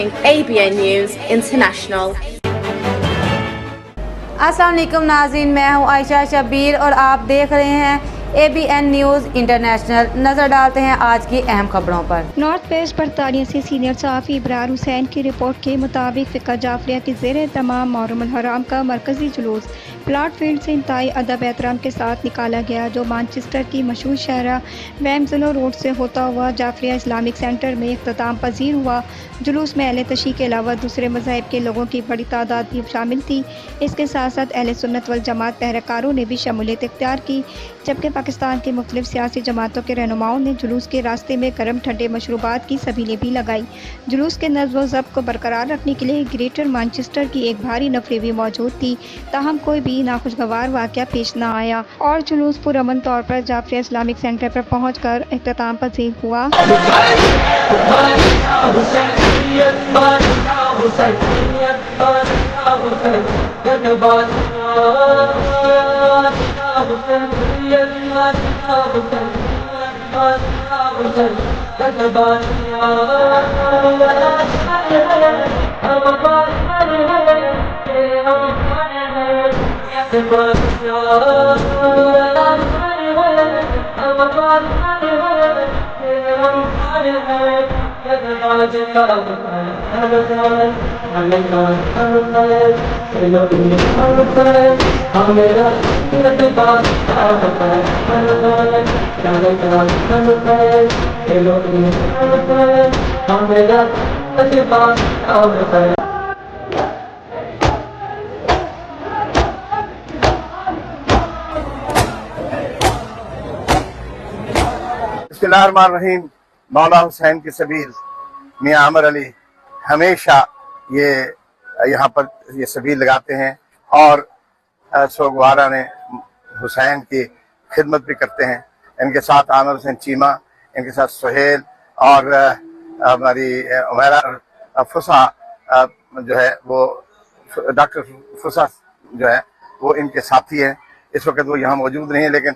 ABN News International. अस्सलाम वालेकुम नाज़रीन, मैं हूँ आयशा शबीर और आप देख रहे हैं ABN न्यूज़ इंटरनेशनल। नज़र डालते हैं आज की अहम खबरों पर। नॉर्थ वेस्ट बरतानिया से सीनियर सहाफ़ी इब्रार हुसैन की रिपोर्ट के मुताबिक फ़िक़्ह जाफरिया के ज़ेर तमाम मुहर्रम अल हराम का मरकज़ी जुलूस प्लाट फील्ड से इंतहाई अदब एहतराम के साथ निकाला गया, जो मानचेस्टर की मशहूर शहरा वैम्सलो रोड से होता हुआ जाफरिया इस्लामिक सेंटर में इख्तिताम पजीर हुआ। जुलूस में अहले तशय्युअ के अलावा दूसरे मज़ाहिब के लोगों की बड़ी तादाद भी शामिल थी। इसके साथ साथ अहले सुन्नत वल जमात पहरेकारों ने भी शमूलियत इख्तियार की, जबकि पाकिस्तान की मुख्तलिफ सियासी जमातों के रहनुमाओं ने जुलूस के रास्ते में गर्म ठंडे मशरूबात की सबीलें भी लगाई। जुलूस के नज़्म व ज़ब्त को बरकरार रखने के लिए ग्रेटर मानचेस्टर की एक भारी नफरी भी मौजूद थी, ताहम कोई भी नाखुशगवार वाक़या पेश न आया और जुलूस पुरअमन तौर पर जाफरिया इस्लामिक सेंटर पर पहुँच कर इख्तिताम पजीर हुआ। बिस्मिल्लाहिर्रहमानिर्रहीम। मौला हुसैन की सबील मियां आमिर अली हमेशा ये यहाँ पर ये सबील लगाते हैं और सोगवारा ने हुसैन की खिदमत भी करते हैं। इनके साथ आमिर हुसैन चीमा, इनके साथ सुहेल और हमारी उमैरा फुसा जो है वो डॉक्टर फुसा जो है वो इनके साथी हैं। इस वक्त वो यहाँ मौजूद नहीं है, लेकिन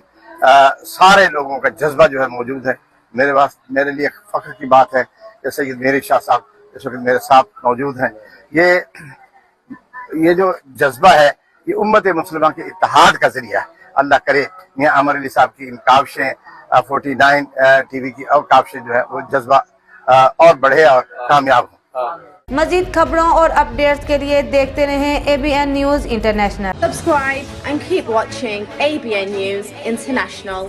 सारे लोगों का जज्बा जो है मौजूद है। मेरे लिए फ़ख्र की बात है कि सैयद मीर शाह साहब इस वक्त मेरे साथ मौजूद हैं। ये जो जज्बा है ये उम्मत मुस्लिमा के इत्तेहाद का ज़रिया है। अल्लाह करे मियां आमिर अली साहब की इन काविशें 49 टीवी की और काविशें जो है वो जज्बा और बढ़े और कामयाब हो। मज़ीद खबरों और अपडेट्स के लिए देखते रहें ABN news international. Subscribe and keep watching ABN News International.